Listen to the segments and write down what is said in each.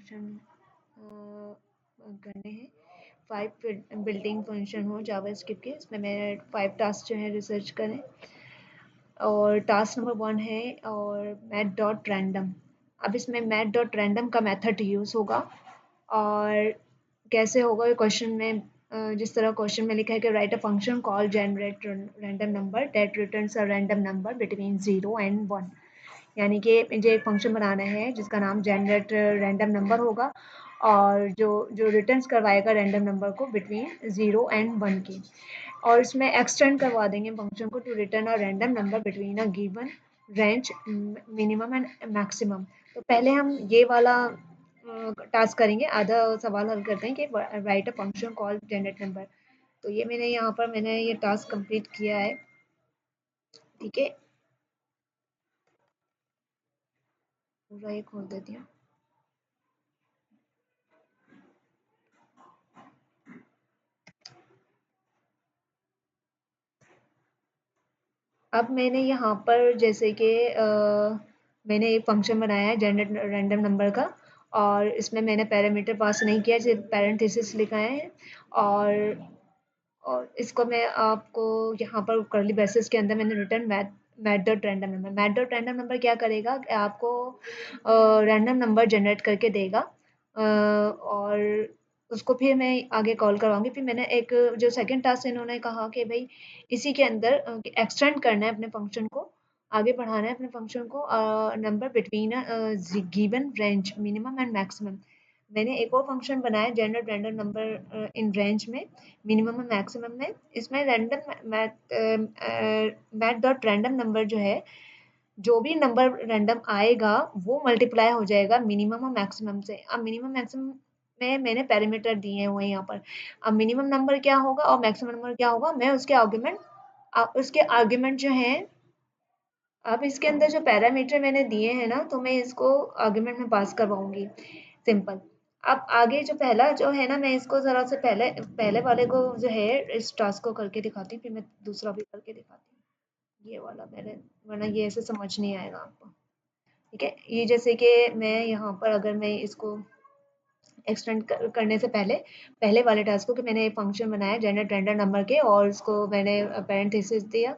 Function करने हैं। 5 building function हो जावास्क्रिप्ट के, इसमें मैंने 5 टास्क जो है रिसर्च करें। और टास्क नंबर 1 है और मैथ डॉट रैंडम। अब इसमें मैथ डॉट रैंडम का मेथड यूज़ होगा। और कैसे होगा ये क्वेश्चन में, जिस तरह क्वेश्चन में लिखा है कि right a function call generate random number that returns a random number between 0 and 1। यानी कि मुझे एक फंक्शन बनाना है जिसका नाम जनरेट रैंडम नंबर होगा और जो जो रिटर्न्स करवाएगा रैंडम नंबर को बिटवीन 0 एंड 1 के। और इसमें एक्सटेंड करवा देंगे फंक्शन को to return a random number between a given range minimum and maximum. तो पहले हम ये वाला टास्क करेंगे, आधा सवाल हल करते हैं कि right a function call generate number. तो ये मैंने यहाँ पर मैंने ये टास्क कंप्लीट किया है। ठीक है, पूरा ये खोल देती हूँ। अब मैंने यहाँ पर जैसे कि मैंने एक फंक्शन बनाया है जनरेट रैंडम नंबर का, और इसमें मैंने पैरामीटर पास नहीं किया, सिर्फ पैरेंथेसिस लिखा है। और और इसको मैं आपको यहाँ पर कर्ली ब्रेसेस के अंदर मैंने return math math dot random number. Math dot random number क्या करेगा कि आपको रैंडम नंबर जनरेट करके देगा। और उसको फिर मैं आगे कॉल करवाऊंगी। फिर मैंने एक जो सेकंड टास्क इन्होंने कहा कि भाई इसी के अंदर एक्सटेंड करना है अपने फंक्शन को, आगे बढ़ाना है अपने फंक्शन को number between given range minimum and maximum. मैंने एक और फंक्शन बनाया generate random number in range में मिनिमम और मैक्सिमम में। इसमें random math dot random number जो है, जो भी नंबर रैंडम आएगा वो मल्टीप्लाई हो जाएगा मिनिमम और मैक्सिमम से। अब मिनिमम मैक्सिमम में मैंने पैरामीटर दिए हुए हैं यहाँ पर। अब मिनिमम नंबर क्या होगा और मैक्सिमम नंबर क्या होगा, मैं उसके आर्ग्यूमेंट जो हैं, अब इसके अंदर जो पैरामीटर मैंने दिए हैं ना, तो मैं इसको आर्ग्यूमेंट में पास करवाऊंगी। सिंपल। अब आगे जो पहला जो है ना, मैं इसको ज़रा से पहले पहले वाले को जो है इस टास्क को करके दिखाती हूँ, फिर मैं दूसरा भी करके दिखाती हूँ। ये वाला मैंने, वरना ये ऐसे समझ नहीं आएगा आपको। ठीक है, ये जैसे कि मैं यहाँ पर अगर मैं इसको एक्सटेंड करने से पहले पहले वाले टास्क को, कि मैंने फंक्शन बनाया जनरेट रैंडम नंबर के और उसको मैंने पैरेंथेसिस दिया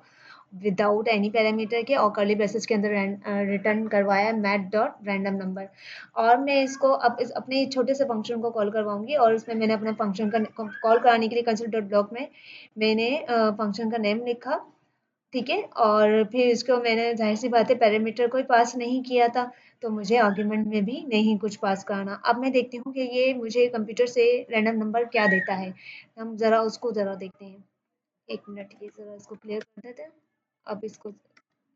विदाउट एनी पैरामीटर के, और कर्ली ब्रेसेस के अंदर रिटर्न करवाया मैथ डॉट रैंडम नंबर। और मैं इसको अब इस अपने छोटे से फंक्शन को कॉल करवाऊंगी, और उसमें मैंने अपने फंक्शन का कॉल कराने के लिए कंसोल डॉट ब्लॉक में मैंने फंक्शन का नेम लिखा। ठीक है, और फिर इसको मैंने ज़ाहिर-सी बात है पैरामीटर कोई पास नहीं किया था, तो मुझे आर्ग्यूमेंट में भी नहीं कुछ पास करना। अब मैं देखती हूँ कि ये मुझे कंप्यूटर से रैंडम नंबर क्या देता है। हम ज़रा उसको ज़रा देखते हैं। 1 मिनट, ये ज़रा इसको क्लियर कर देते हैं। अब इसको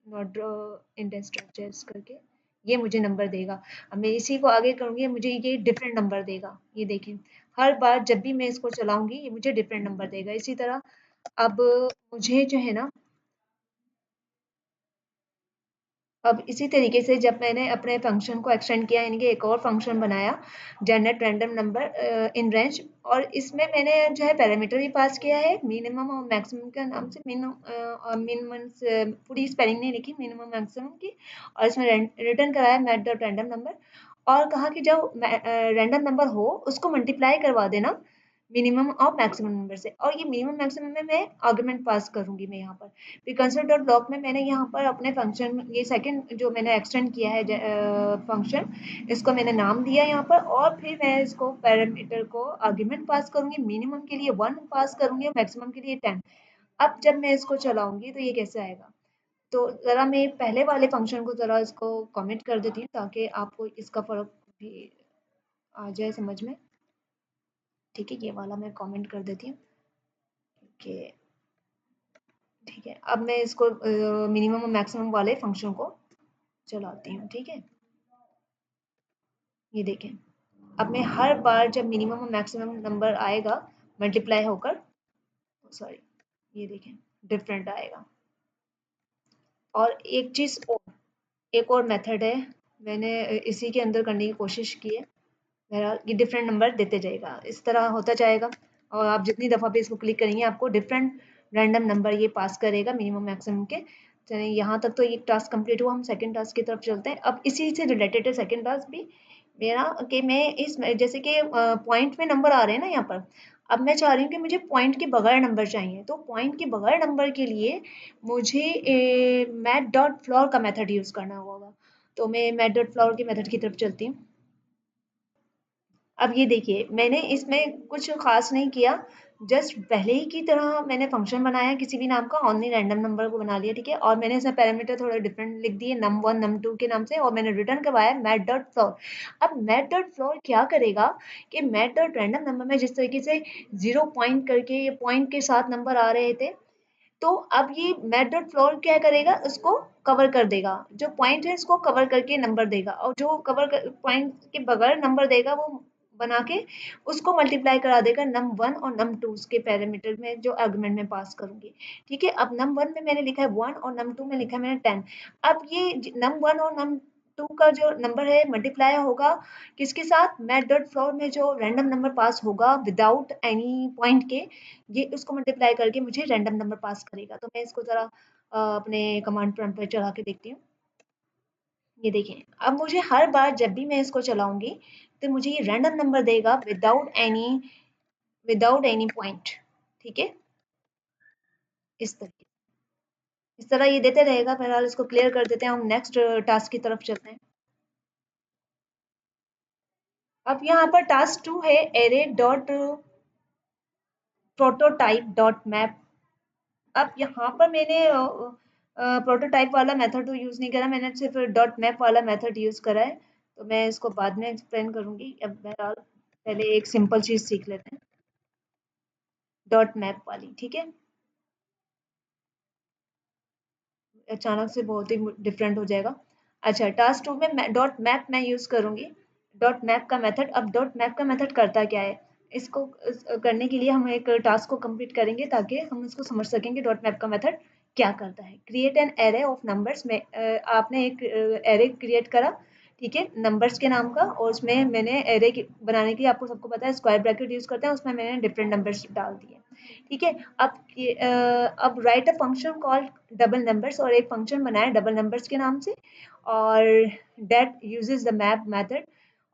नॉट ड्रॉ इंडेक्स स्ट्रक्चर्स करके ये मुझे नंबर देगा। अब मैं इसी को आगे करूँगी, मुझे ये डिफरेंट नंबर देगा। ये देखें, हर बार जब भी मैं इसको चलाऊँगी ये मुझे डिफरेंट नंबर देगा। इसी तरह अब मुझे जो है ना, अब इसी तरीके से जब मैंने अपने फंक्शन को एक्सटेंड किया, यानी कि एक और फंक्शन बनाया generate random number in range, और इसमें मैंने जो है पैरामीटर भी पास किया है मिनिमम और मैक्सिमम के नाम से। मिनिमम पूरी स्पेलिंग नहीं लिखी, मिनिमम मैक्सिमम की। और इसमें रिटर्न कराया मैथ डॉट रैंडम नंबर, और कहा कि जब रैंडम नंबर हो उसको मल्टीप्लाई करवा देना मिनिमम और मैक्सिमम नंबर से। और ये मिनिमम मैक्सिमम में मैं आर्गुमेंट पास करूंगी मैं यहाँ पर। फिर कंसोल डॉट ब्लॉक में मैंने यहाँ पर अपने फंक्शन, ये सेकंड जो मैंने एक्सटेंड किया है फंक्शन, इसको मैंने नाम दिया यहाँ पर। और फिर मैं इसको पैरामीटर को आर्ग्यूमेंट पास करूंगी, मिनिमम के लिए 1 पास करूंगी और मैक्सिमम के लिए 10। अब जब मैं इसको चलाऊंगी तो ये कैसे आएगा, तो ज़रा मैं पहले वाले फंक्शन को ज़रा इसको कमेंट कर देती हूँ ताकि आपको इसका फ़र्क भी आ जाए समझ में। ठीक है, ये वाला मैं कमेंट कर देती हूँ कि ठीक है। अब मैं इसको मिनिमम और मैक्सिमम वाले फंक्शन को चलाती हूँ। ठीक है, ये देखें, अब मैं हर बार जब मिनिमम और मैक्सिमम नंबर आएगा मल्टीप्लाई होकर, सॉरी, ये देखें डिफरेंट आएगा। और एक चीज़ और, एक और मेथड है, मैंने इसी के अंदर करने की कोशिश की है। बहरहाल ये डिफरेंट नंबर देते जाएगा, इस तरह होता जाएगा। और आप जितनी दफ़ा भी इसको क्लिक करेंगे आपको डिफरेंट रैंडम नंबर ये पास करेगा मिनिमम मैक्सिमम के। चलिए, यहाँ तक तो ये टास्क कंप्लीट हुआ, हम सेकंड टास्क की तरफ चलते हैं। अब इसी से रिलेटेड है सेकंड टास्क भी, मेरा कि मैं इस जैसे कि पॉइंट में नंबर आ रहे हैं ना यहाँ पर, अब मैं चाह रही हूँ कि मुझे पॉइंट के बगैर नंबर चाहिए, तो पॉइंट के बगैर नंबर के लिए मुझे मैथ डॉट फ्लोर का मेथड यूज करना होगा। तो मैं मैथ डॉट फ्लोर के मेथड की तरफ चलती हूँ। अब ये देखिए, मैंने इसमें कुछ खास नहीं किया, जस्ट पहले ही की तरह मैंने फंक्शन बनाया किसी भी नाम का, ओनली रैंडम नंबर को बना लिया, ठीक है। और मैंने इसमें पैरामीटर थोड़े डिफरेंट लिख दिए, num1 num2 के नाम से, और मैंने रिटर्न करवाया मैथ डॉट फ्लोर। अब मैथ डॉट फ्लोर क्या करेगा कि मैथ डॉट रैंडम नंबर में जिस तरीके से जीरो पॉइंट करके ये पॉइंट के साथ नंबर आ रहे थे, तो अब ये मैथ डॉट फ्लोर क्या करेगा, उसको कवर कर देगा, जो पॉइंट है इसको कवर करके नंबर देगा, और जो पॉइंट के बगैर नंबर देगा वो बना के उसको मल्टीप्लाई करा देगा नम वन और नम टू के पैरामीटर में जो आर्गुमेंट में पास करूंगी। ठीक है, अब नम वन में मैंने लिखा है 1 और नम टू में लिखा है मैंने 10। अब ये नम वन और नम टू का जो नंबर है मल्टीप्लाई होगा किसके साथ, मैथ डॉट फ्लोर में जो रैंडम नंबर पास होगा विदाउट एनी पॉइंट के, ये उसको मल्टीप्लाई करके मुझे रैंडम नंबर पास करेगा। तो मैं इसको ज़रा अपने कमांड प्रॉम्प्ट पे चला के देखती हूँ। ये देखिए, अब मुझे हर बार जब भी मैं इसको चलाऊँगी, तो मुझे ये रैंडम नंबर देगा विदाउट एनी पॉइंट। ठीक है? इस तरीके इस तरह ये देते रहेगा। फिलहाल इसको क्लियर कर देते हैं, हम नेक्स्ट टास्क की तरफ चलते हैं। अब यहाँ पर टास्क 2 है array dot prototype dot map. अब यहाँ पर मैंने प्रोटोटाइप वाला मेथड तो यूज़ नहीं करा, मैंने सिर्फ डॉट मैप वाला मेथड यूज़ करा है। तो मैं इसको बाद में एक्सप्लेन करूँगी। अब बहरहाल पहले एक सिंपल चीज़ सीख लेते हैं, डॉट मैप वाली, ठीक है। अचानक से बहुत ही डिफरेंट हो जाएगा। अच्छा, टास्क 2 में मैं डॉट मैप मैं यूज़ करूँगी, डॉट मैप का मेथड। अब डॉट मैप का मेथड करता क्या है, इसको करने के लिए हम एक टास्क को कंप्लीट करेंगे ताकि हम इसको समझ सकेंगे डॉट मैप का मेथड क्या करता है। Create an array of numbers में आपने एक एरे क्रिएट करा, ठीक है, नंबर्स के नाम का, और उसमें मैंने एरे बनाने के लिए आपको सबको पता है स्क्वायर ब्रैकेट यूज़ करते हैं, उसमें मैंने डिफरेंट नंबर्स डाल दिए। ठीक है, अब right a function called double numbers, और एक फंक्शन बनाया डबल नंबर्स के नाम से, और that uses the map method,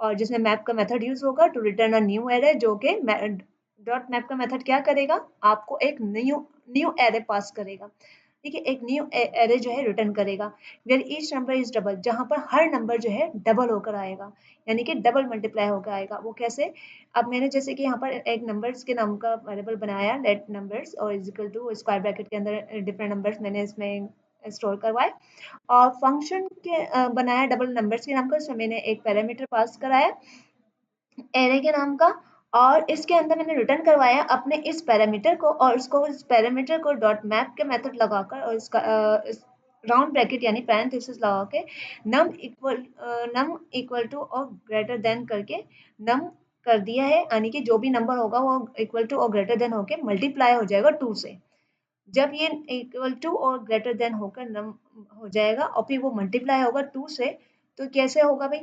और जिसमें मैप का मेथड यूज होगा to return a new array, जो कि डॉट मैप का मेथड क्या करेगा, आपको एक न्यू न्यू एरे पास करेगा। ठीक है, एक न्यू एरे जो है रिटर्न करेगा, where each number is double, जहां पर हर नंबर जो है डबल होकर आएगा, यानी कि डबल मल्टीप्लाई होकर आएगा। वो कैसे, अब मैंने जैसे कि यहाँ पर एक नंबर्स के नाम का वेरिएबल बनाया लेट नंबर्स, और is equal to square bracket के अंदर डिफरेंट नंबर्स मैंने इसमें स्टोर करवाए, और फंक्शन के बनाया डबल नंबर्स के नाम का, उसमें मैंने एक पैरामीटर पास कराया एरे के नाम का, और इसके अंदर मैंने रिटर्न करवाया अपने इस पैरामीटर को, और उसको इस पैरामीटर को डॉट मैप के मेथड लगाकर, और इसका राउंड ब्रैकेट यानी पैरेंथेसिस लगा के नम इक्वल टू और ग्रेटर देन करके नम कर दिया है, यानी कि जो भी नंबर होगा वो इक्वल टू और ग्रेटर देन होके मल्टीप्लाई हो जाएगा 2 से। जब ये इक्वल टू और ग्रेटर देन होकर नम हो जाएगा और फिर वो मल्टीप्लाई होगा 2 से, तो कैसे होगा भाई,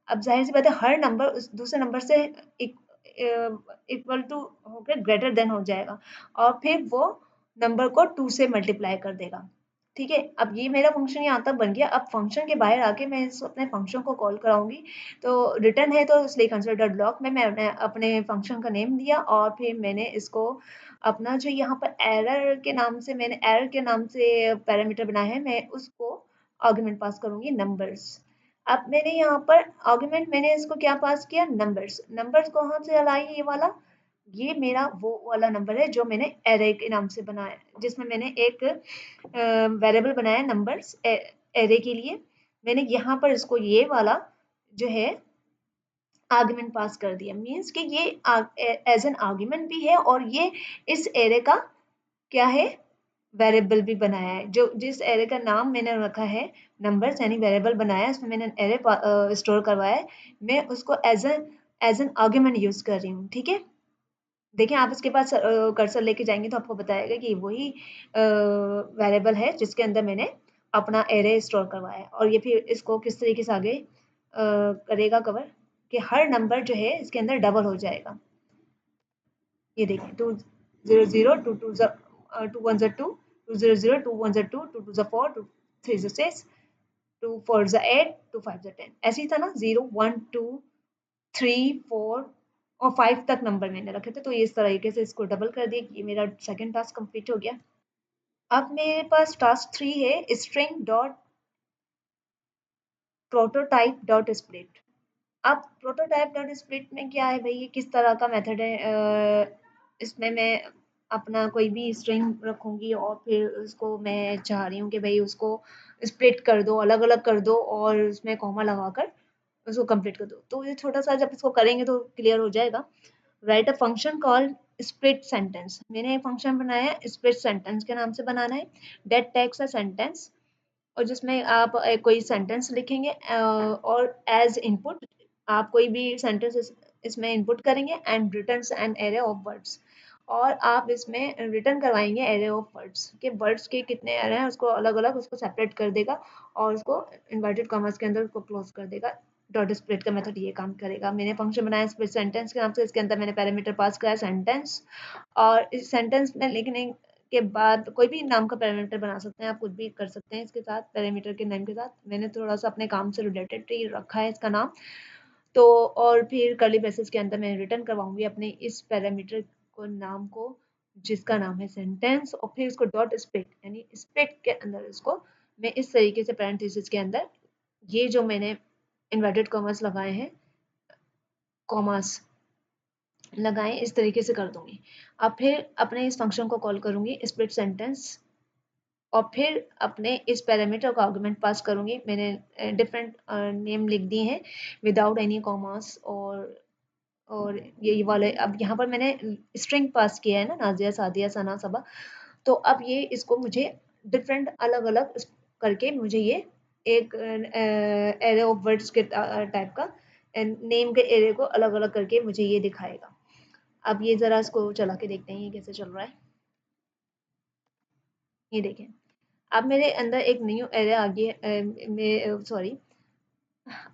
अब जाहिर सी बात है हर नंबर उस दूसरे नंबर से इक्वल टू होकर ग्रेटर देन हो जाएगा, और फिर वो नंबर को 2 से मल्टीप्लाई कर देगा। ठीक है, अब ये मेरा फंक्शन यहाँ तक बन गया। अब फंक्शन के बाहर आके मैं इस अपने फंक्शन को कॉल कराऊंगी, तो रिटर्न है तो इसलिए कंसिडर ब्लॉक में मैंने अपने फंक्शन का नेम दिया, और फिर मैंने इसको अपना जो यहाँ पर एरर के नाम से पैरामीटर बनाया है, मैं उसको आर्गुमेंट पास करूंगी नंबर्स। अब मैंने यहाँ पर आर्गुमेंट मैंने इसको क्या पास किया, नंबर्स। नंबर्स कहाँ से लाई है, ये वाला, ये मेरा वो वाला नंबर है जो मैंने एरे के नाम से बनाया, जिसमें मैंने एक वेरिएबल बनाया नंबर्स एरे के लिए। मैंने यहाँ पर इसको ये वाला जो है आर्गुमेंट पास कर दिया, मीन्स कि ये एज एन आर्गुमेंट भी है, और ये इस एरे का क्या है, वेरिएबल भी बनाया है। जो जिस एरे का नाम मैंने रखा है नंबर्स यानी वेरिएबल बनाया है, उसमें मैंने एरे स्टोर करवाया है, मैं उसको एज एन आर्गुमेंट यूज कर रही हूँ। ठीक है, देखिए आप इसके पास कर्सर लेके जाएंगे तो आपको बताएगा कि वही वेरिएबल है जिसके अंदर मैंने अपना एरे स्टोर करवाया है, और ये फिर इसको किस तरीके से आगे करेगा कवर, कि हर नंबर जो है इसके अंदर डबल हो जाएगा। ये देखिए, 2 0 0 2 2 2 1 2 2 0 0 2 1 2 2 2 4 2 3 6 2 4 8 2 5 10, ऐसे ही था ना, 0 1 2 3, 4 और 5 तक नंबर मैंने रखे थे, तो इस तरीके से इसको डबल कर दिया। ये मेरा सेकंड टास्क कंप्लीट हो गया। अब मेरे पास टास्क 3 है string dot prototype dot split. अब प्रोटोटाइप डॉट स्प्लिट में क्या है भाई, ये किस तरह का मेथड है? इसमें मैं अपना कोई भी स्ट्रिंग रखूंगी और फिर उसको मैं चाह रही हूँ कि भाई उसको स्प्लिट कर दो, अलग अलग कर दो और उसमें कॉमा लगाकर उसको कंप्लीट कर दो। तो ये छोटा सा जब इसको करेंगे तो क्लियर हो जाएगा। Right a function called split sentence. मैंने एक फंक्शन बनाया है, स्प्लिट सेंटेंस के नाम से बनाना है। दैट टेक्स अ सेंटेंस, और जिसमें आप कोई सेंटेंस लिखेंगे और एज इनपुट आप कोई भी सेंटेंस इसमें इनपुट करेंगे and returns an array of words. और आप इसमें रिटर्न करवाएंगे एरे ऑफ वर्ड्स के, वर्ड्स के कितने एरे हैं उसको अलग अलग उसको सेपरेट कर देगा और उसको इन्वर्टेड कॉमर्स के अंदर उसको क्लोज कर देगा। डॉट स्प्लिट का मेथड ये काम करेगा। मैंने फंक्शन बनाया स्प्लिट सेंटेंस के नाम से, इसके अंदर मैंने पैरामीटर पास किया सेंटेंस, और इस सेंटेंस में लिखने के बाद कोई भी नाम का पैरामीटर बना सकते हैं, आप कुछ भी कर सकते हैं इसके साथ, पैरामीटर के नेम के साथ। मैंने थोड़ा सा अपने काम से रिलेटेड ही रखा है इसका नाम। तो और फिर कर्ली ब्रेसेस के अंदर मैं रिटर्न करवाऊंगी अपने इस पैरामीटर को, नाम को, जिसका नाम है सेंटेंस, और फिर इसको डॉट स्प्लिट यानी स्प्लिट के अंदर इसको मैं इस तरीके से पैरेंथेसिस के अंदर ये जो मैंने इन्वर्टेड कॉमर्स लगाए हैं, कॉमर्स लगाए, इस तरीके से कर दूंगी। अब फिर अपने इस फंक्शन को कॉल करूंगी स्प्लिट सेंटेंस, और फिर अपने इस पैरामीटर को आर्गुमेंट पास करूंगी। मैंने डिफरेंट नेम लिख दिए हैं विदाउट एनी कॉमर्स, और ये वाले अब यहाँ पर मैंने स्ट्रिंग पास किया है ना, नाजिया सादिया सना सबा। तो अब ये इसको मुझे डिफरेंट अलग अलग करके मुझे ये एक एरे ऑफ वर्ड्स के टाइप का नेम के एरे को अलग अलग करके मुझे ये दिखाएगा। अब ये जरा इसको चला के देखते हैं ये कैसे चल रहा है। ये देखें, अब मेरे अंदर एक न्यू एरे आ गया, सॉरी,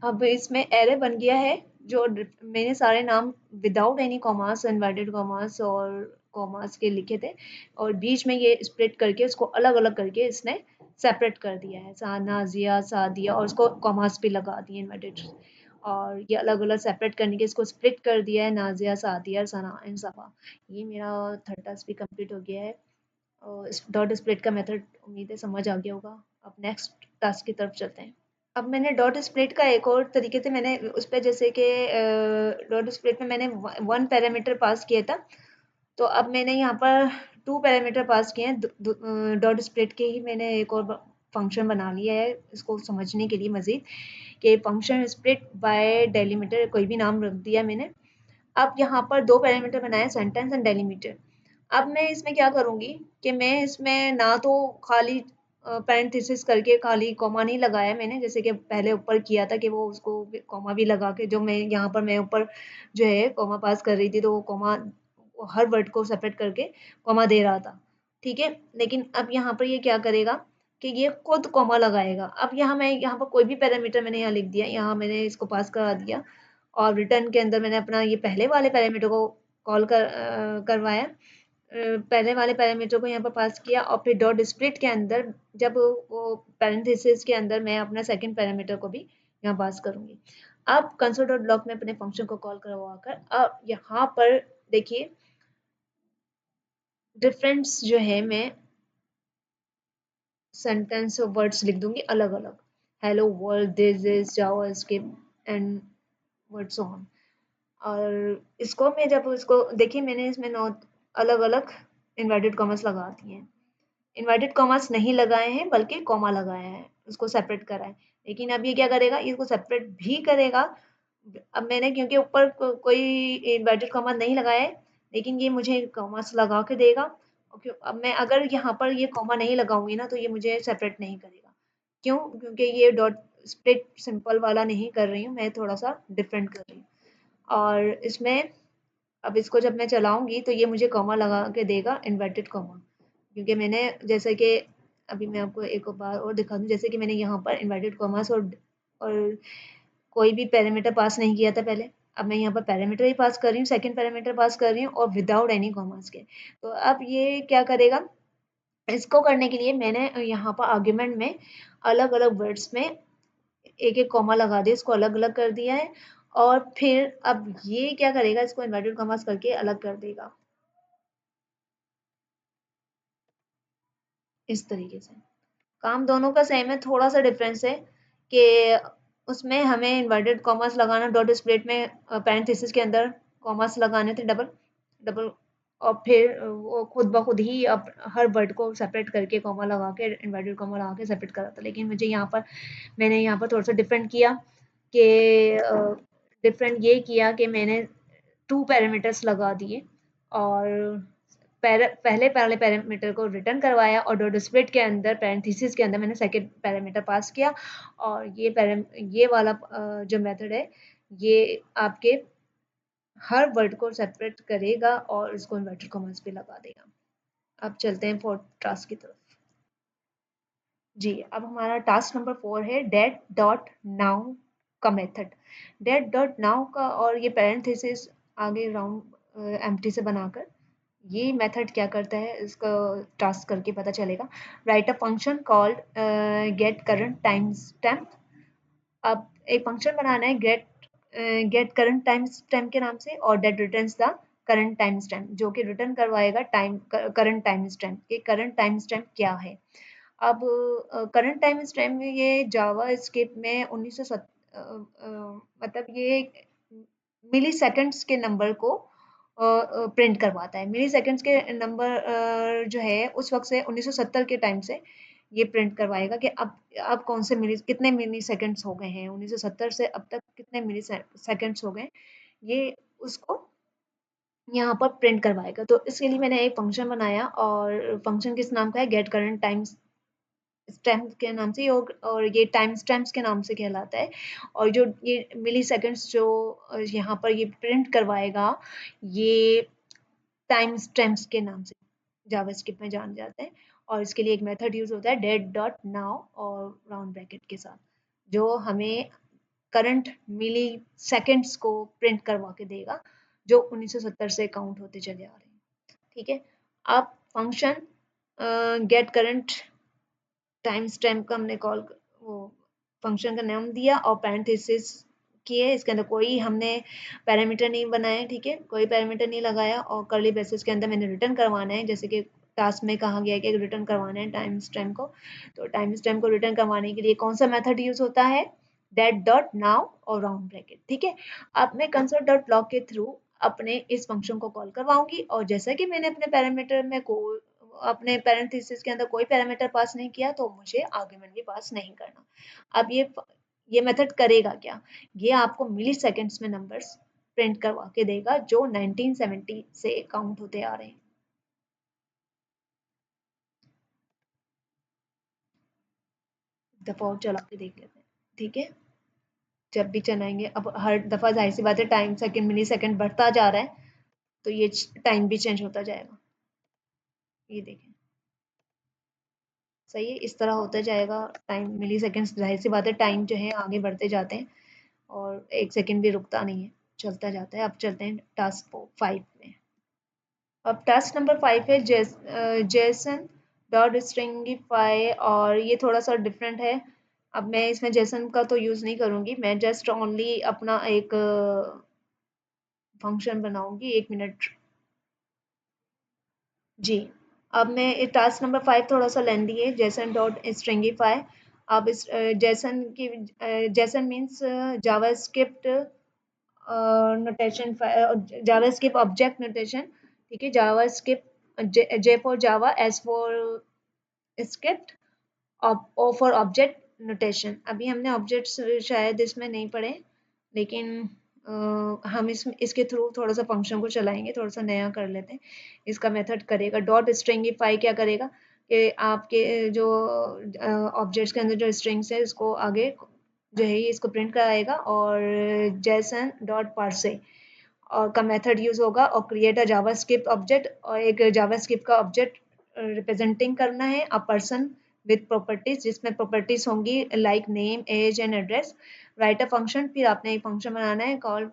अब इसमें एरे बन गया है जो मैंने सारे नाम without any commerce, inverted commas और कॉमर्स के लिखे थे, और बीच में ये स्प्लिट करके उसको अलग अलग करके इसने सेपरेट कर दिया है, साना जिया सादिया, और उसको कॉमर्स भी लगा दिए इन्वर्टेड, और ये अलग अलग सेपरेट करने के इसको स्प्लिट कर दिया है, नाजिया सादिया सना एंड सफा। ये मेरा थर्ड टास्क भी कंप्लीट हो गया है। और डॉट स्प्लिट का मेथड उम्मीद है समझ आ गया होगा। अब नेक्स्ट टास्क की तरफ चलते हैं। अब मैंने डॉट स्प्लिट का एक और तरीके से मैंने उस पे, जैसे कि डॉट स्प्लिट में मैंने वन पैरामीटर पास किया था, तो अब मैंने यहाँ पर टू पैरामीटर पास किए हैं। डॉट स्प्लिट के ही मैंने एक और फंक्शन बना लिया है इसको समझने के लिए मज़ीद, कि फंक्शन स्प्लिट बाय डेलीमीटर, कोई भी नाम रख दिया मैंने। अब यहाँ पर दो पैरामीटर बनाए सेंटेंस एंड डेलीमीटर। अब मैं इसमें क्या करूँगी कि मैं इसमें ना तो खाली पैरेंथेसिस करके खाली कॉमा नहीं लगाया मैंने, जैसे कि पहले ऊपर किया था कि वो उसको कॉमा भी लगा के, जो मैं यहाँ पर मैं ऊपर जो है कॉमा पास कर रही थी, तो वो कॉमा हर वर्ड को सेपरेट करके कॉमा दे रहा था, ठीक है। लेकिन अब यहाँ पर ये क्या करेगा कि ये खुद कॉमा लगाएगा। अब यहाँ मैं यहाँ पर कोई भी पैरामीटर मैंने यहाँ लिख दिया, यहाँ मैंने इसको पास करा दिया, और रिटर्न के अंदर मैंने अपना ये पहले वाले पैरामीटर को करवाया, पहले वाले पैरामीटर को यहाँ पर पास किया, और फिर डॉट स्प्लिट के अंदर जब वो पैरेंथेसिस के अंदर मैं अपना सेकंड पैरामीटर को भी यहाँ पास करूंगी। अब कंसोल डॉट ब्लॉक में अपने फंक्शन को कॉल करवाकर अब यहाँ पर देखिए डिफरेंस जो है, मैं सेंटेंस और वर्ड्स लिख दूंगी अलग अलग, hello world, this is JavaScript and words on. और इसको मैं जब इसको देखिए, मैंने इसमें नौ अलग अलग इन्वर्टेड कॉमर्स लगा दिए हैं, इन्वर्टेड कॉमर्स नहीं लगाए हैं बल्कि कॉमा लगाया है, उसको सेपरेट करा है। लेकिन अब ये क्या करेगा, इसको सेपरेट भी करेगा। अब मैंने क्योंकि ऊपर कोई इन्वर्टेड कॉमा नहीं लगाया है, लेकिन ये मुझे कॉमर्स लगा के देगा। और अब मैं अगर यहाँ पर ये कॉमा नहीं लगाऊंगी ना, तो ये मुझे सेपरेट नहीं करेगा। क्यों? क्योंकि ये डॉट स्प्लिट सिंपल वाला नहीं कर रही हूँ मैं, थोड़ा सा डिफरेंट कर रही हूँ। और इसमें अब इसको जब मैं चलाऊंगी तो ये मुझे कॉमा लगा के देगा, इन्वर्टेड कॉमा, क्योंकि मैंने जैसे कि अभी मैं आपको एक बार और दिखा दूँ, जैसे कि मैंने यहाँ पर इन्वर्टेड कॉमास और कोई भी पैरामीटर पास नहीं किया था पहले। अब मैं यहाँ पर पैरामीटर ही पास कर रही हूँ, सेकंड पैरामीटर पास कर रही हूँ, और विदाउट एनी कॉमास के। तो अब ये क्या करेगा, इसको करने के लिए मैंने यहाँ पर आर्ग्यूमेंट में अलग अलग वर्ड्स में एक एक कॉमा लगा दिया, इसको अलग अलग कर दिया है। और फिर अब ये क्या करेगा, इसको इन्वर्टेड कॉमास करके अलग कर देगा इस तरीके से। काम दोनों का सेम है, थोड़ा सा डिफरेंस है कि उसमें हमें इन्वर्टेड कॉमास लगाना, डॉट स्प्लिट में पैरेंथेसिस के अंदर कॉमास लगाने थे डबल डबल, और फिर वो खुद ब खुद ही अब हर वर्ड को सेपरेट करके कॉमा लगा के, इन्वर्टेड कॉमा लगा के सेपरेट करा था। लेकिन मुझे यहाँ पर, मैंने यहाँ पर थोड़ा सा डिफरेंट किया कि डिफरेंट ये किया कि मैंने 2 पैरामीटर्स लगा दिए, और पहले वाले पैरामीटर को रिटर्न करवाया, और डॉट स्प्लिट के अंदर पैरेंथेसिस के अंदर मैंने सेकंड पैरामीटर पास किया। और ये वाला जो मेथड है, ये आपके हर वर्ड को सेपरेट करेगा और इसको इन्वर्टेड कॉमास पे लगा देगा। अब चलते हैं फोर्थ टास्क की तरफ। जी, अब हमारा टास्क नंबर 4 है डेट डॉट नाउ का मेथड। डेट डॉट नाउ का, और ये पैरेंथेसिस आगे राउंड एम्प्टी से बनाकर, ये मेथड क्या करता है, इसका टास्क करके पता चलेगा। Write a function called get current time stamp. अब एक फंक्शन बनाना है गेट करंट टाइम स्टैम्प के नाम से, और that returns the current time stamp, जो कि रिटर्न करवाएगा टाइम करंट टाइम स्टैम्प। ये करंट टाइम स्टैम्प क्या है? अब करंट टाइम स्टैम्प में ये जावा स्क्रिप्ट में 1970 मतलब ये मिली सेकंड्स के नंबर को प्रिंट करवाता है। मिली सेकंड्स के नंबर जो है उस वक्त से 1970 के टाइम से ये प्रिंट करवाएगा कि अब कौन से कितने मिली सेकंड्स हो गए हैं, 1970 से अब तक कितने मिली सेकंड्स हो गए, ये उसको यहाँ पर प्रिंट करवाएगा। तो इसके लिए मैंने एक फंक्शन बनाया, और फंक्शन किस नाम का है, गेट करंट टाइम स्टैम्प के नाम से, और ये टाइम स्टैम्प्स के नाम से कहलाता है। और जो ये मिली सेकंड्स जो यहाँ पर ये प्रिंट करवाएगा, ये टाइम स्टैम्प्स के नाम से जावास्क्रिप्ट में जाने जाते हैं। और इसके लिए एक मेथड यूज होता है डेट डॉट नाउ और राउंड ब्रैकेट के साथ, जो हमें करंट मिली सेकंड्स को प्रिंट करवा के देगा, जो 1970 से काउंट होते चले आ रहे हैं। ठीक है, अब function get current time stamp का हमने वो फंक्शन का नाम दिया, और पैरेंथेसिस किए, इसके अंदर कोई हमने पैरामीटर नहीं बनाया, ठीक है, कोई पैरामीटर नहीं लगाया, और कर्ली ब्रेसेस के अंदर मैंने रिटर्न करवाना है, जैसे कि टास्क में कहा गया है कि रिटर्न करवाना है टाइम स्टैम्प को। तो टाइम स्टैम्प को रिटर्न करवाने के लिए कौन सा मेथड यूज होता है, डेट डॉट नाउ और राउंड ब्रैकेट। ठीक है, अब मैं कंसोल डॉट लॉग के थ्रू अपने इस फंक्शन को कॉल करवाऊंगी, और जैसा कि मैंने अपने पैरामीटर में को अपने पैरेंथेसिस के अंदर कोई पैरामीटर पास नहीं किया, तो मुझे आर्गुमेंट भी पास नहीं करना। अब ये मेथड करेगा क्या, ये आपको मिली सेकेंड्स में नंबर्स प्रिंट करवा के देगा, जो 1970 से काउंट होते आ रहे हैं। दफा और चला के देख लेते हैं, ठीक है। जब भी चलाएंगे, अब हर दफा जाहिर सी बात है टाइम सेकंड मिली सेकंड बढ़ता जा रहा है, तो ये टाइम भी चेंज होता जाएगा। ये देखें, सही है, इस तरह होता जाएगा टाइम मिली सेकेंड्स, जाहिर सी बात है टाइम जो है आगे बढ़ते जाते हैं, और एक सेकंड भी रुकता नहीं है, चलता जाता है। अब चलते हैं टास्क 5 में। अब टास्क नंबर 5 है जेसन डॉट स्ट्रिंगिफाई, और ये थोड़ा सा डिफरेंट है। अब मैं इसमें जेसन का तो यूज़ नहीं करूँगी, मैं जस्ट ओनली अपना एक फंक्शन बनाऊंगी। 1 मिनट जी। अब मैं टास्क नंबर 5 थोड़ा सा लेंदी है, जेसन डॉट स्ट्रिंगिफाई। अब इस JSON means JavaScript notation, JavaScript object notation, ठीक है। JavaScript J for Java, S for script, O for object notation. अभी हमने ऑब्जेक्ट्स शायद इसमें नहीं पढ़े, लेकिन हम इसके थ्रू थोड़ा सा फंक्शन को चलाएंगे, थोड़ा सा नया कर लेते हैं। इसका मेथड करेगा डॉट स्ट्रिंगिफाई, क्या करेगा कि आपके जो ऑब्जेक्ट्स के अंदर जो स्ट्रिंग्स है, इसको आगे जो है ये इसको प्रिंट कराएगा, और जेसन डॉट पार्से और का मेथड यूज होगा, और क्रिएट अ जावास्क्रिप्ट ऑब्जेक्ट, और एक जावास्क्रिप्ट का ऑब्जेक्ट रिप्रेजेंटिंग करना है अ पर्सन विद प्रॉपर्टीज, जिसमें प्रॉपर्टीज होंगी like name, age and address. Write a function, फिर आपने एक फंक्शन बनाना है कॉल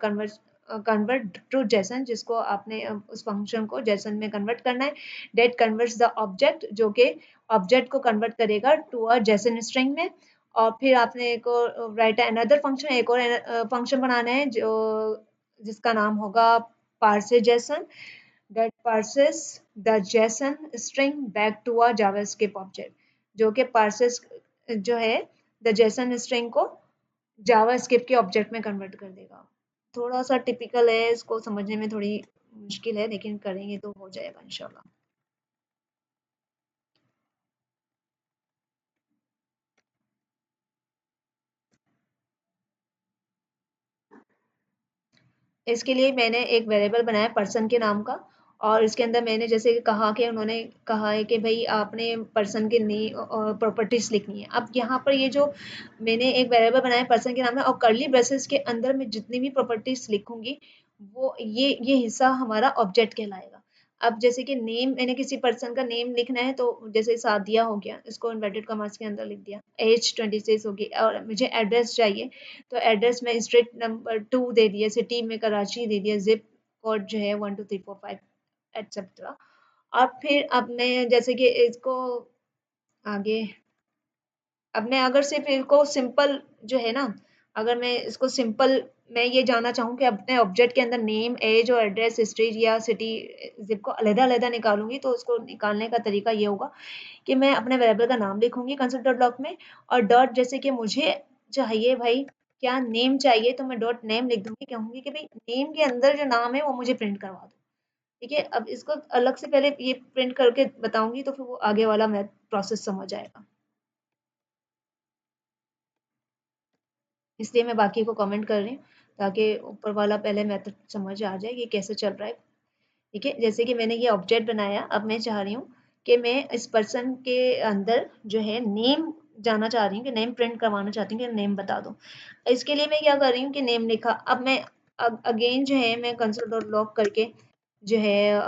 कन्वर्ट टू जेसन, जिसको आपने उस फंक्शन को जेसन में कन्वर्ट करना है। डेट कन्वर्ट्स द ऑब्जेक्ट, जो कि ऑब्जेक्ट को कन्वर्ट करेगा टू अ जेसन स्ट्रिंग में, और फिर आपने एक और राइट अनदर फंक्शन, एक और फंक्शन बनाना है जो जिसका नाम होगा parse JSON, that parses the JSON string back to a JavaScript object, जो कि पार्सेस जो है द जेसन स्ट्रिंग को जावास्क्रिप्ट के ऑब्जेक्ट में कन्वर्ट कर देगा। थोड़ा सा टिपिकल है, इसको समझने में थोड़ी मुश्किल है, लेकिन करेंगे तो हो जाएगा इंशाल्लाह। इसके लिए मैंने एक वेरिएबल बनाया पर्सन के नाम का, और इसके अंदर मैंने जैसे कि कहा कि उन्होंने कहा है कि भाई आपने पर्सन के नेम और प्रॉपर्टीज लिखनी है। अब यहाँ पर ये जो मैंने एक वेरिएबल बनाया पर्सन के नाम में, और कर्ली ब्रेसेस के अंदर मैं जितनी भी प्रॉपर्टीज लिखूंगी वो ये हिस्सा हमारा ऑब्जेक्ट कहलाएगा। अब जैसे कि नेम, मैंने किसी पर्सन का नेम लिखना है तो जैसे सादिया हो गया, इसको इन्वर्टेड कॉमास के अंदर लिख दिया, एज 26 होगी, और मुझे एड्रेस चाहिए तो एड्रेस में स्ट्रीट नंबर 2 दे दिया, सिटी में कराची दे दिया, जिप कोड जो है 12345 एटसेट्रा। अब फिर अब मैं जैसे कि इसको आगे, अब मैं अगर सिर्फ इसको सिंपल जो है ना, अगर मैं इसको सिंपल, मैं ये जानना चाहूँ कि अपने ऑब्जेक्ट के अंदर नेम, एज और एड्रेस, स्ट्रीट या सिटी, जिप को अलग-अलग निकालूंगी, तो उसको निकालने का तरीका ये होगा कि मैं अपने वेरिएबल का नाम लिखूंगी कंसिडर ब्लॉक में, और डॉट, जैसे कि मुझे चाहिए भाई क्या नेम चाहिए, तो मैं डॉट नेम लिख दूंगी, कहूंगी कि भाई नेम के अंदर जो नाम है वो मुझे प्रिंट करवा दो। ठीक है, अब इसको अलग से पहले ये प्रिंट करके बताऊंगी तो फिर वो आगे वाला मैं प्रोसेस समझ आएगा, इसलिए मैं बाकी को कमेंट कर रही हूँ ताकि ऊपर वाला पहले मेथड समझ आ जाए कि कैसे चल रहा है। ठीक है, जैसे कि मैंने ये ऑब्जेक्ट बनाया, अब मैं चाह रही हूँ कि मैं इस पर्सन के अंदर जो है नेम जाना चाह रही हूँ, कि नेम प्रिंट करवाना चाहती हूँ कि नेम बता दो। इसके लिए मैं क्या कर रही हूँ कि नेम लिखा, अब मैं अगेन जो है मैं कंसोल डॉट लॉग करके जो है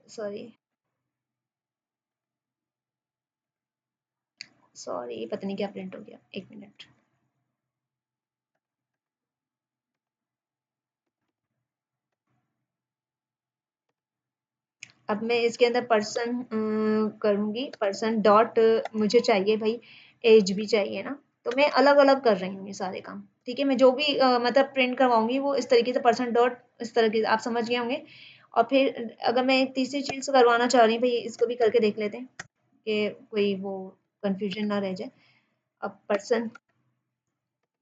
सॉरी सॉरी पता नहीं क्या प्रिंट हो गया, एक मिनट। अब मैं इसके अंदर पर्सन करूँगी, पर्सन डॉट, मुझे चाहिए भाई एज भी चाहिए ना, तो मैं अलग अलग कर रही हूँ ये सारे काम। ठीक है, मैं जो भी मतलब प्रिंट करवाऊंगी वो इस तरीके से पर्सन डॉट, इस तरह के आप समझ गए होंगे। और फिर अगर मैं एक तीसरी चीज़ करवाना चाह रही हूँ, भाई इसको भी करके देख लेते हैं कि कोई वो कंफ्यूजन ना रह जाए। अब पर्सन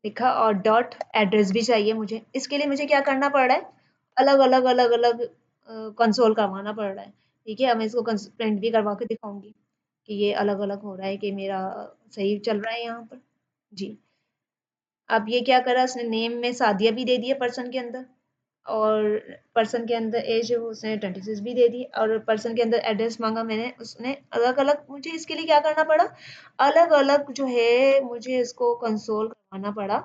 लिखा और डॉट एड्रेस भी चाहिए मुझे, इसके लिए मुझे क्या करना पड़ रहा है, अलग अलग अलग अलग कंसोल करवाना पड़ रहा है। ठीक है, अब मैं इसको प्रिंट भी करवा के दिखाऊंगी कि ये अलग अलग हो रहा है, कि मेरा सही चल रहा है यहाँ पर। जी, अब ये क्या करा, उसने नेम में सादिया भी दे दिया पर्सन के अंदर, और पर्सन के अंदर एज है वो उसने 26 भी दे दी, और पर्सन के अंदर एड्रेस मांगा मैंने, उसने अलग अलग, मुझे इसके लिए क्या करना पड़ा, अलग अलग जो है मुझे इसको कंसोल करवाना पड़ा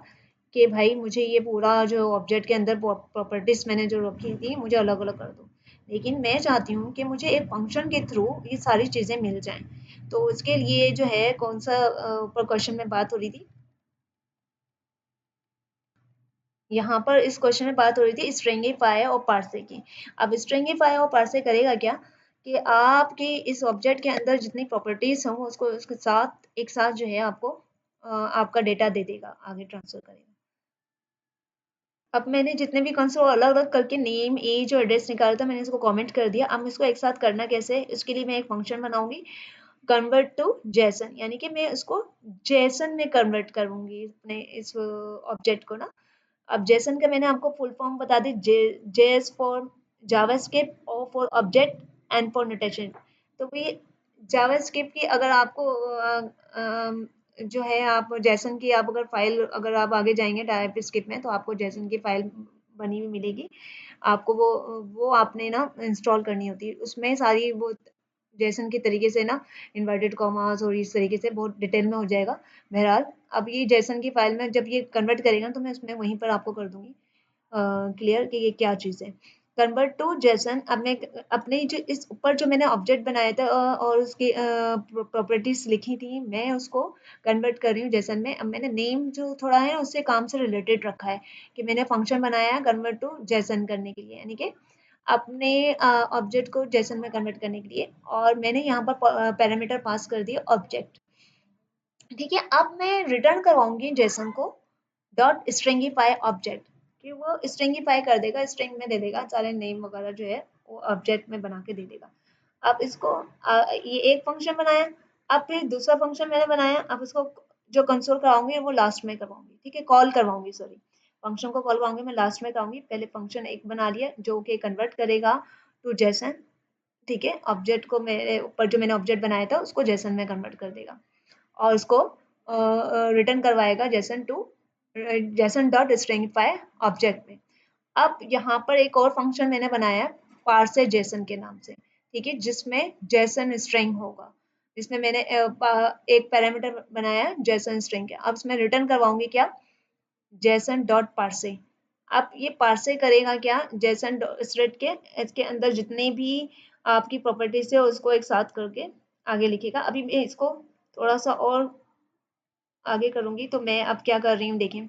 कि भाई मुझे ये पूरा जो ऑब्जेक्ट के अंदर प्रॉपर्टीज मैंने जो रखी थी मुझे अलग अलग कर दो। लेकिन मैं चाहती हूँ कि मुझे एक फंक्शन के थ्रू ये सारी चीज़ें मिल जाएं, तो उसके लिए जो है कौन सा ऊपर क्वेश्चन में बात हो रही थी, यहाँ पर इस क्वेश्चन में बात हो रही थी स्ट्रिंगिफाई और पार्से की। अब स्ट्रिंगिफाई और पार्से करेगा क्या कि आपकी इस ऑब्जेक्ट के अंदर जितनी प्रॉपर्टीज हों उसको उसके साथ एक साथ जो है आपको आपका डेटा दे देगा, आगे ट्रांसफर करेगा। अब मैंने जितने भी कंसोल अलग अलग करके नेम, एज और एड्रेस निकाला था, मैंने इसको कमेंट कर दिया। अब इसको एक साथ करना कैसे है, इसके लिए मैं एक फंक्शन बनाऊंगी, कन्वर्ट टू जेसन, यानी कि मैं उसको जेसन में कन्वर्ट करूंगी अपने इस ऑब्जेक्ट को ना। अब जेसन का मैंने आपको फुल फॉर्म बता दी, जेएस फॉर जावास्क्रिप्ट, और for object, and for notation. तो ये जावास्क्रिप्ट की अगर आपको जो है आप जेसन की, आप अगर फाइल, अगर आप आगे जाएंगे टाइपस्क्रिप्ट में तो आपको जेसन की फाइल बनी हुई मिलेगी आपको, वो आपने ना इंस्टॉल करनी होती है, उसमें सारी वो जेसन के तरीके से ना इन्वर्टेड कॉमास और इस तरीके से बहुत डिटेल में हो जाएगा। बहरहाल अब ये जेसन की फाइल में जब ये कन्वर्ट करेगा तो मैं उसमें वहीं पर आपको कर दूंगी क्लियर कि ये क्या चीज़ है। कन्वर्ट टू जेसन, अब मैं अपने जो इस ऊपर जो मैंने ऑब्जेक्ट बनाया था और उसकी प्रॉपर्टीज लिखी थी, मैं उसको कन्वर्ट कर रही हूँ जेसन में। अब मैंने नेम जो थोड़ा है उससे काम से रिलेटेड रखा है कि मैंने फंक्शन बनाया है कन्वर्ट टू जेसन करने के लिए, यानी कि अपने ऑब्जेक्ट को जेसन में कन्वर्ट करने के लिए, और मैंने यहाँ पर पैरामीटर पास कर दिया ऑब्जेक्ट। ठीक है, अब मैं रिटर्न करवाऊंगी जेसन को डॉट स्ट्रिंगिफाई ऑब्जेक्ट, कि वो स्ट्रिंगिफाई कर देगा, स्ट्रिंग में दे देगा सारे नेम वगैरह जो है वो ऑब्जेक्ट में बना के दे देगा। अब इसको ये एक फंक्शन बनाया, अब फिर दूसरा फंक्शन मैंने बनाया, अब इसको जो कंसोल करवाऊंगी वो लास्ट में करवाऊंगी, ठीक है, कॉल करवाऊंगी, सॉरी, फंक्शन को कॉल करवाऊंगी मैं लास्ट में कराऊंगी। पहले फंक्शन एक बना लिया जो कि कन्वर्ट करेगा टू जेसन, ठीक है, ऑब्जेक्ट को मेरे ऊपर जो मैंने ऑब्जेक्ट बनाया था उसको जेसन में कन्वर्ट कर देगा और उसको रिटर्न करवाएगा JSON to JSON dot stringify object में। अब यहाँ पर एक और फंक्शन मैंने बनाया है पार्से जेसन के नाम से, ठीक है, जिसमें जेसन स्ट्रिंग होगा, जिसमें मैंने एक पैरामीटर बनाया है जेसन स्ट्रिंग के। अब इसमें रिटर्न करवाऊंगी क्या, जेसन डॉट पार्से। अब ये पार्से करेगा क्या, जेसन स्ट्रिंग के इसके अंदर जितने भी आपकी प्रॉपर्टीज है उसको एक साथ करके आगे लिखेगा। अभी मैं इसको थोड़ा सा और आगे करूंगी, तो मैं अब क्या कर रही हूँ देखें,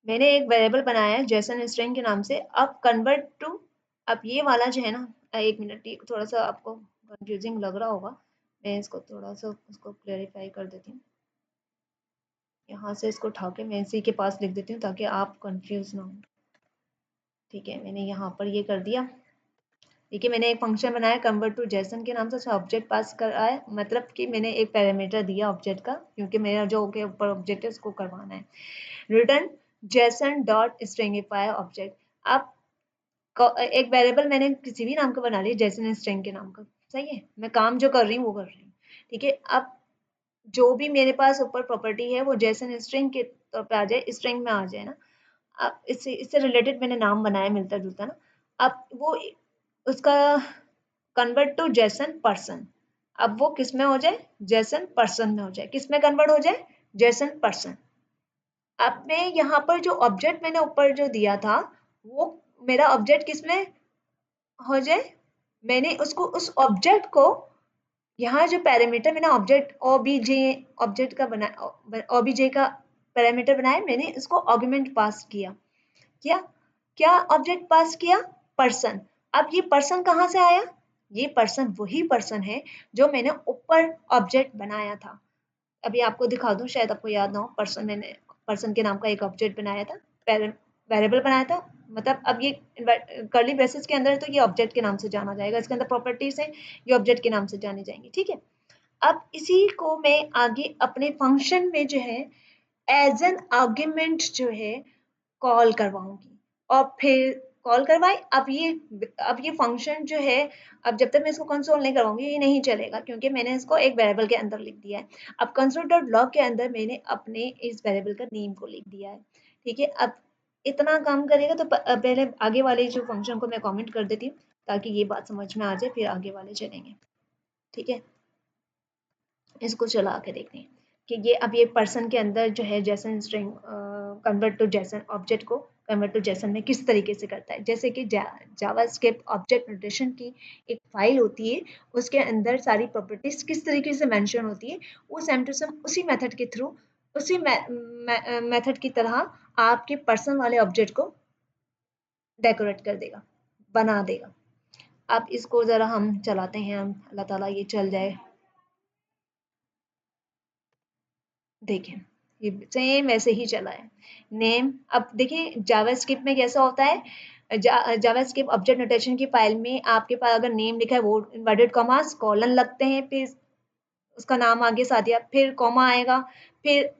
मैंने एक वेरिएबल बनाया है जेसन स्ट्रिंग के नाम से। अब कन्वर्ट टू, अब ये वाला जो है ना, एक मिनट, ये थोड़ा सा आपको कंफ्यूजिंग लग रहा होगा, मैं इसको थोड़ा सा उसको क्लेरिफाई कर देती हूँ। यहाँ से इसको उठा के मैं इसी के पास लिख देती हूँ ताकि आप कंफ्यूज ना हो। ठीक है, मैंने यहाँ पर ये कर दिया। देखिए, मैंने एक फंक्शन बनाया कन्वर्ट टू जेसन के नाम से, उसमें ऑब्जेक्ट पास करा है, मतलब कि मैंने एक पैरामीटर दिया ऑब्जेक्ट का, क्योंकि मेरा जो के ऊपर ऑब्जेक्ट है उसको करवाना है। Return Jason dot stringify object. अब एक वेरिएबल मैंने किसी भी नाम का बना लिया जेसन स्ट्रिंग के नाम का, सही है, मैं काम जो कर रही हूँ वो कर रही हूँ। ठीक है, अब जो भी मेरे पास ऊपर प्रॉपर्टी है वो जेसन स्ट्रिंग के तौर पे आ जाए, स्ट्रिंग में आ जाए ना। अब इससे रिलेटेड मैंने नाम बनाया मिलता जुलता ना। अब वो उसका कन्वर्ट टू जेसन पर्सन, अब वो किस में हो जाए, जेसन पर्सन में हो जाए, किस में कन्वर्ट हो जाए, जेसन पर्सन। अब मैं यहाँ पर जो ऑब्जेक्ट मैंने ऊपर जो दिया था वो मेरा ऑब्जेक्ट किस में हो जाए, मैंने उसको उस ऑब्जेक्ट को, यहाँ जो पैरामीटर मैंने ऑब्जेक्ट ओबीजे ऑब्जेक्ट का बना ओबीजे का पैरामीटर बनाया, मैंने इसको आर्गुमेंट पास किया, क्या क्या ऑब्जेक्ट पास किया, पर्सन। अब ये पर्सन कहाँ से आया, ये पर्सन वही पर्सन है जो मैंने ऊपर ऑब्जेक्ट बनाया था। अभी आपको दिखा दूं, शायद आपको याद ना हो, पर्सन मैंने पर्सन के नाम का एक ऑब्जेक्ट बनाया था, वेरिएबल बनाया था, मतलब अब ये कर्ली ब्रेसेस के अंदर तो ये ऑब्जेक्ट के नाम से जाना जाएगा, इसके अंदर प्रॉपर्टीज है, ये ऑब्जेक्ट के नाम से जानी जाएंगी, ठीक है। अब इसी को मैं आगे अपने फंक्शन में जो है एज एन आर्ग्यूमेंट जो है कॉल करवाऊंगी, और फिर कॉल करवाए, अब ये फंक्शन जो है, अब जब तक मैं इसको कंसोल नहीं करवाऊंगी ये नहीं चलेगा, क्योंकि मैंने इसको एक वेरिएबल के अंदर लिख दिया है। अब कंसोल डॉट लॉग के अंदर मैंने अपने इस वेरिएबल का नेम को लिख दिया है, ठीक है। अब इतना काम करेगा तो पहले आगे वाले जो फंक्शन को मैं कमेंट कर देती हूँ ताकि ये बात समझ में आ जाए, फिर आगे वाले चलेंगे, ठीक है। इसको चला के देखते हैं कि ये अब ये पर्सन के अंदर जो है JSON string convert to JSON object को कन्वर्ट टू जेसन में किस तरीके से करता है। जैसे कि जावास्क्रिप्ट ऑब्जेक्ट नोटेशन की एक फाइल होती है, उसके अंदर सारी प्रॉपर्टीज किस तरीके से मेंशन होती है, वो सेम टू सेम उसी मेथड के थ्रू, उसी मेथड की तरह आपके पर्सन वाले ऑब्जेक्ट को डेकोरेट कर देगा, बना देगा। अब इसको ज़रा हम चलाते हैं, हम अल्लाह ताला ये चल जाए, देखें ये सेम वैसे ही चला है। नेम, अब देखिए जावास्क्रिप्ट में कैसा होता है, जावास्क्रिप्ट ऑब्जेक्ट नोटेशन की फाइल में आपके पास अगर नेम लिखा है वो इन्वर्टेड कॉमास कॉलन लगते हैं, फिर उसका नाम आगे साथ दिया, फिर कॉमा आएगा, फिर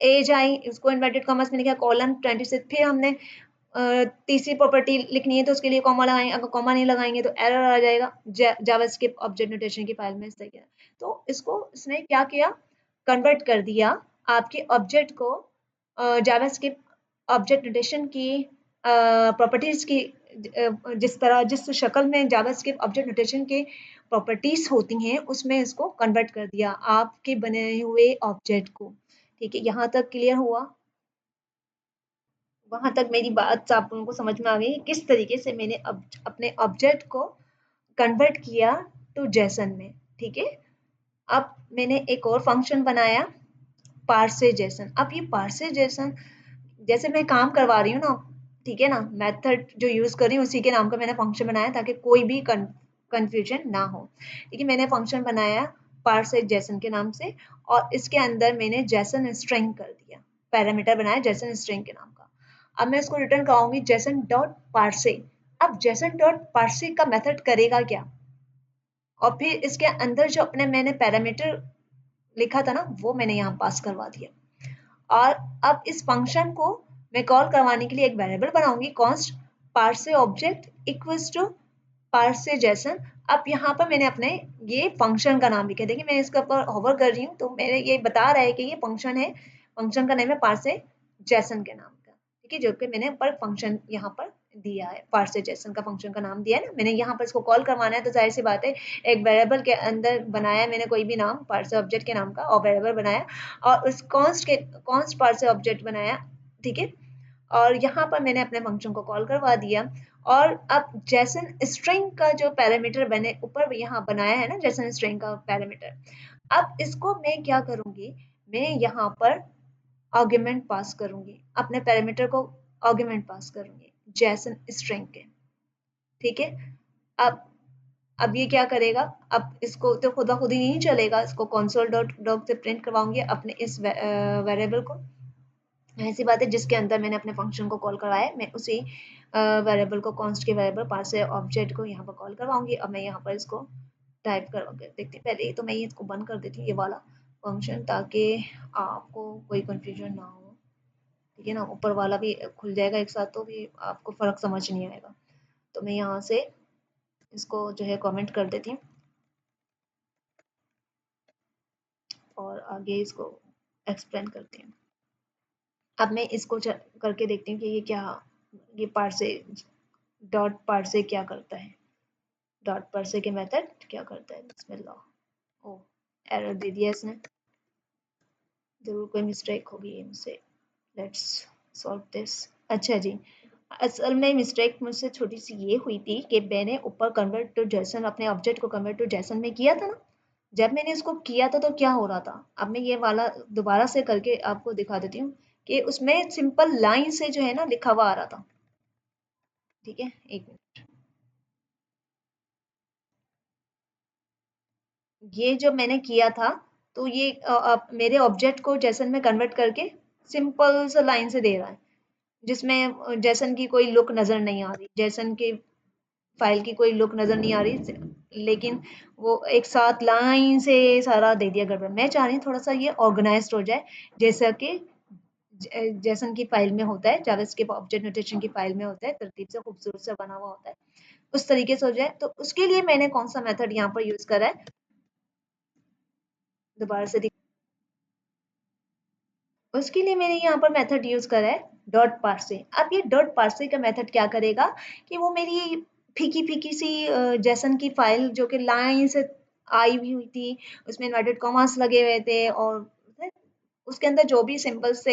एज आई, उसको इन्वर्टेड कॉमास में लिखा कॉलन 26, फिर हमने तीसरी प्रॉपर्टी लिखनी है तो उसके लिए कॉमा लगाएंगे, अगर कॉमा नहीं लगाएंगे तो एरर आ जाएगा जावास्क्रिप्ट ऑब्जेक्ट नोटेशन की फाइल में इस तरीके। तो इसको इसने क्या किया, कन्वर्ट कर दिया आपके ऑब्जेक्ट को जावास्क्रिप्ट ऑब्जेक्ट नोटेशन की प्रॉपर्टीज की, जिस तरह जिस शक्ल में जावास्क्रिप्ट ऑब्जेक्ट नोटेशन के प्रॉपर्टीज होती हैं उसमें इसको कन्वर्ट कर दिया आपके बने हुए ऑब्जेक्ट को। ठीक है, यहाँ तक क्लियर हुआ, वहां तक मेरी बात आप लोगों को समझ में आ गई किस तरीके से मैंने अपने ऑब्जेक्ट को कन्वर्ट किया टू जेसन में, ठीक है। अब मैंने एक और फंक्शन बनाया पार्से जेसन। अब ये पार्से जेसन जैसे मैं काम करवा रही हूँ ना, ठीक है ना, मेथड जो यूज कर रही हूँ उसी के नाम का मैंने फंक्शन बनाया ताकि कोई भी कंफ्यूजन ना हो। ठीक है, मैंने फंक्शन बनाया पार्से जेसन के नाम से और इसके अंदर मैंने जेसन स्ट्रिंग कर दिया, पैरामीटर बनाया जेसन स्ट्रिंग के नाम का। अब मैं इसको रिटर्न कराऊंगी जेसन डॉट पार्से। अब जेसन डॉट पार्से का मेथड करेगा क्या, और फिर इसके अंदर जो अपने मैंने पैरामीटर लिखा था ना वो मैंने यहाँ पास करवा दिया। और अब इस फंक्शन को मैं कॉल करवाने के लिए एक वेरिएबल बनाऊंगी, const parse object equals to parse JSON. अब यहाँ पर मैंने अपने ये फंक्शन का नाम लिखा है, देखिए मैं इसके ऊपर होवर कर रही हूँ तो मेरे ये बता रहा है कि ये फंक्शन है, फंक्शन का नेम है पार्से जेसन के नाम का। ठीक है, जो कि मैंने ऊपर फंक्शन यहाँ पर दिया है, पार्से जेसन का फंक्शन का नाम दिया है ना मैंने। यहाँ पर इसको कॉल करवाना है तो जाहिर सी बात है एक वेरिएबल के अंदर बनाया मैंने कोई भी नाम पार्से ऑब्जेक्ट के नाम का और वेरिएबल बनाया और उस कॉन्स्ट पार्से ऑब्जेक्ट बनाया। ठीक है, और यहाँ पर मैंने अपने फंक्शन को कॉल करवा दिया। और अब जेसन स्ट्रिंग का जो पैरामीटर मैंने ऊपर यहाँ बनाया है ना, जेसन स्ट्रिंग का पैरामीटर, अब इसको मैं क्या करूंगी, मैं यहाँ पर आर्गुमेंट पास करूंगी, अपने पैरामीटर को आर्गुमेंट पास करूंगी जेसन स्ट्रिंग के। ठीक है, अब अब ये क्या करेगा, अब इसको तो खुदा खुद ही नहीं चलेगा, इसको कंसोल डॉट लॉग से प्रिंट करवाऊंगी अपने इस वेरिएबल को। ऐसी बात है जिसके अंदर मैंने अपने फंक्शन को कॉल करवाया है, मैं उसी वेरिएबल को कॉन्स्ट के वेरिएबल पार्से ऑब्जेक्ट को यहाँ पर कॉल करवाऊंगी। अब मैं यहाँ पर इसको टाइप कर देखते हैं, पहले तो मैं ये इसको बंद कर देती हूँ ये वाला फंक्शन, ताकि आपको कोई कंफ्यूजन ना हो। ठीक है ना, ऊपर वाला भी खुल जाएगा एक साथ तो भी आपको फर्क समझ नहीं आएगा। तो मैं यहाँ से इसको जो है कमेंट कर देती हूँ और आगे इसको एक्सप्लेन करती हूँ। अब मैं इसको करके देखती हूँ कि ये क्या, ये पार्से डॉट पार्से क्या करता है, डॉट पार्से के मेथड क्या करता है। बिस्मिल्लाह, ओ एरर दे दिया इसने, जरूर कोई मिस्टेक होगी ये मुझसे। Let's solve this. अच्छा जी, असल में मिस्टेक मुझसे छोटी सी ये हुई थी कि मैंने ऊपर कन्वर्ट टू जेसन अपने ऑब्जेक्ट को कन्वर्ट टू जेसन में किया था ना, जब मैंने इसको किया था तो क्या हो रहा था, अब मैं ये वाला दोबारा से करके आपको दिखा देती हूँ कि उसमें सिंपल लाइन से जो है ना लिखा हुआ आ रहा था। ठीक है, एक मिनट, ये जो मैंने किया था तो ये मेरे ऑब्जेक्ट को जेसन में कन्वर्ट करके सिंपल सा लाइन से दे रहा है, जिसमें जेसन की कोई लुक नजर नहीं आ रही, जेसन की फाइल की कोई लुक नजर नहीं आ रही, लेकिन वो एक साथ लाइन से सारा दे दिया गड़बड़। मैं चाह रही हूँ थोड़ा सा ये ऑर्गेनाइज्ड हो जाए, जैसा कि जेसन की फाइल में होता है, जावास्क्रिप्ट ऑब्जेक्ट नोटेशन की फाइल में होता है, तरतीब से खूबसूरत से बना हुआ होता है, उस तरीके से हो जाए। तो उसके लिए मैंने कौन सा मेथड यहाँ पर यूज करा है, दोबारा से उसके लिए मैंने यहाँ पर मेथड यूज करा है डॉट पार्से। अब ये डॉट पार्से का मेथड क्या करेगा कि वो मेरी फीकी फीकी सी जेसन की फाइल जो कि लाइन से आई हुई थी, उसमें इन्वर्टेड कॉमास लगे हुए थे और उसके अंदर जो भी सिंबल से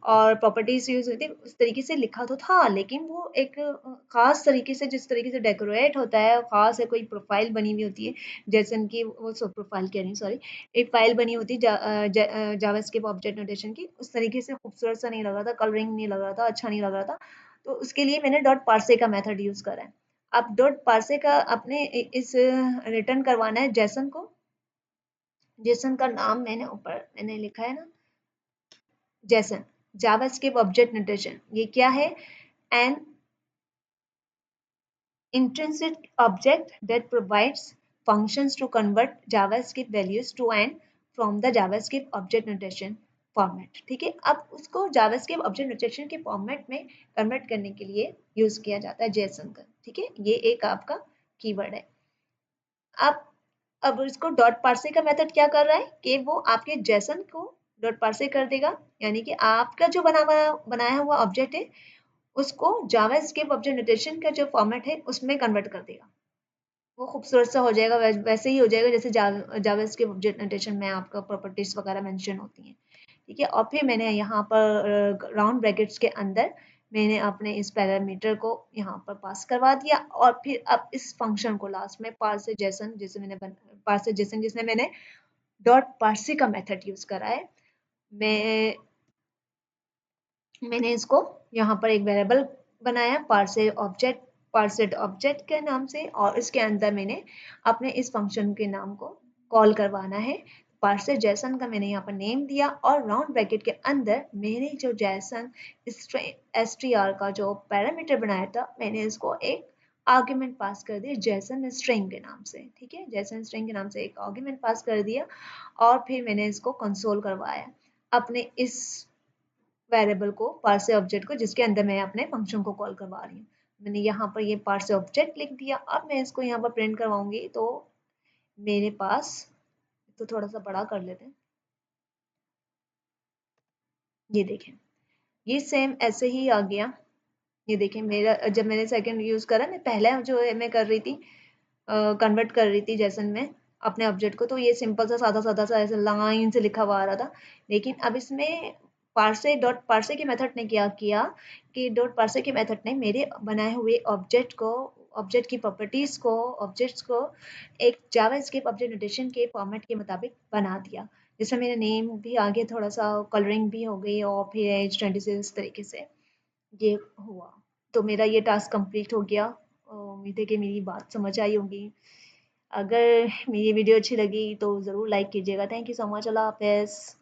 और प्रॉपर्टीज यूज हुई थी उस तरीके से लिखा तो था, लेकिन वो एक खास तरीके से, जिस तरीके से डेकोरेट होता है, खास है, कोई प्रोफाइल बनी हुई होती है जैसन की वो सब प्रोफाइल कह रही हूँ, सॉरी, एक फाइल बनी होती है जावास्क्रिप्ट ऑब्जेक्ट नोटेशन की, उस तरीके से खूबसूरत सा नहीं लग रहा था, कलरिंग नहीं लग रहा था, अच्छा नहीं लग रहा था। तो उसके लिए मैंने डॉट पार्से का मेथड यूज करा है। अब डॉट पार्से का अपने इस रिटर्न करवाना है जेसन को, जेसन का नाम मैंने ऊपर मैंने लिखा है ना, जेसन जावास्क्रिप्ट ऑब्जेक्ट नोटेशन। ये क्या है, N intrinsic object that provides functions to convert JavaScript values to and from the JavaScript object notation format। ठीक है, अब उसको JavaScript object notation के फॉर्मेट में कन्वर्ट करने के लिए यूज किया जाता है जेसन का। ठीक है, ये एक आपका कीवर्ड है। अब इसको डॉट पार्से का मेथड क्या कर रहा है कि वो आपके जेसन को डॉट पार्से कर देगा, यानी कि आपका जो बनाया हुआ ऑब्जेक्ट है उसको जावास्क्रिप्ट ऑब्जेक्ट नोटेशन का जो फॉर्मेट है उसमें कन्वर्ट कर देगा। वो खूबसूरत सा हो जाएगा, वैसे ही हो जाएगा जैसे जावास्क्रिप्ट ऑब्जेक्ट नोटेशन में आपका प्रॉपर्टीज वगैरह मेंशन होती हैं। ठीक है, और फिर मैंने यहाँ पर राउंड ब्रैकेट्स के अंदर मैंने अपने इस पैरामीटर को यहाँ पर पास करवा दिया और फिर अब इस फंक्शन को लास्ट में पार्से जेसन पार्से जेसन जिसमें मैंने डॉट पार्से का मेथड यूज करा है, मैं मैंने इसको यहाँ पर एक वेरिएबल बनाया पार्से ऑब्जेक्ट पार्सेट ऑब्जेक्ट के नाम से, और इसके अंदर मैंने अपने इस फंक्शन के नाम को कॉल करवाना है। पार्सेट जैसन का मैंने यहाँ पर नेम दिया, और राउंड ब्रैकेट के अंदर मैंने जो जैसन str का जो पैरामीटर बनाया था, मैंने इसको एक आर्ग्यूमेंट पास कर दिया जैसन स्ट्रिंग के नाम से। ठीक है, जैसन स्ट्रिंग के नाम से एक आर्ग्यूमेंट पास कर दिया, और फिर मैंने इसको कंसोल करवाया अपने इस वेरिएबल को, पार्से ऑब्जेक्ट को, जिसके अंदर मैं अपने फंक्शन को कॉल करवा रही हूँ। मैंने यहाँ पर ये पार्से ऑब्जेक्ट लिख दिया। अब मैं इसको यहाँ पर प्रिंट करवाऊंगी, तो मेरे पास, तो थोड़ा सा बड़ा कर लेते हैं, ये देखें, ये सेम ऐसे ही आ गया। ये देखें, मेरा जब मैंने सेकंड यूज करा, मैं पहले जो है मैं कर रही थी, कन्वर्ट कर रही थी जैसन में अपने ऑब्जेक्ट को, तो ये सिंपल सा सादा सादा सा ऐसे लाइन से लिखा हुआ आ रहा था। लेकिन अब इसमें पार्से डॉट पार्से के मेथड ने क्या किया कि डॉट पार्से के मेथड ने मेरे बनाए हुए ऑब्जेक्ट को, ऑब्जेक्ट की प्रॉपर्टीज को, ऑब्जेक्ट्स को एक जावास्क्रिप्ट ऑब्जेक्ट नोटेशन के फॉर्मेट के मुताबिक बना दिया, जिसमें मेरा नेम भी आगे थोड़ा सा कलरिंग भी हो गई, और फिर एज 26 तरीके से ये हुआ। तो मेरा ये टास्क कंप्लीट हो गया। उम्मीद है कि मेरी बात समझ आई होगी। अगर मेरी वीडियो अच्छी लगी तो ज़रूर लाइक कीजिएगा। Thank you so much. अल्लाह हाफ़िज़।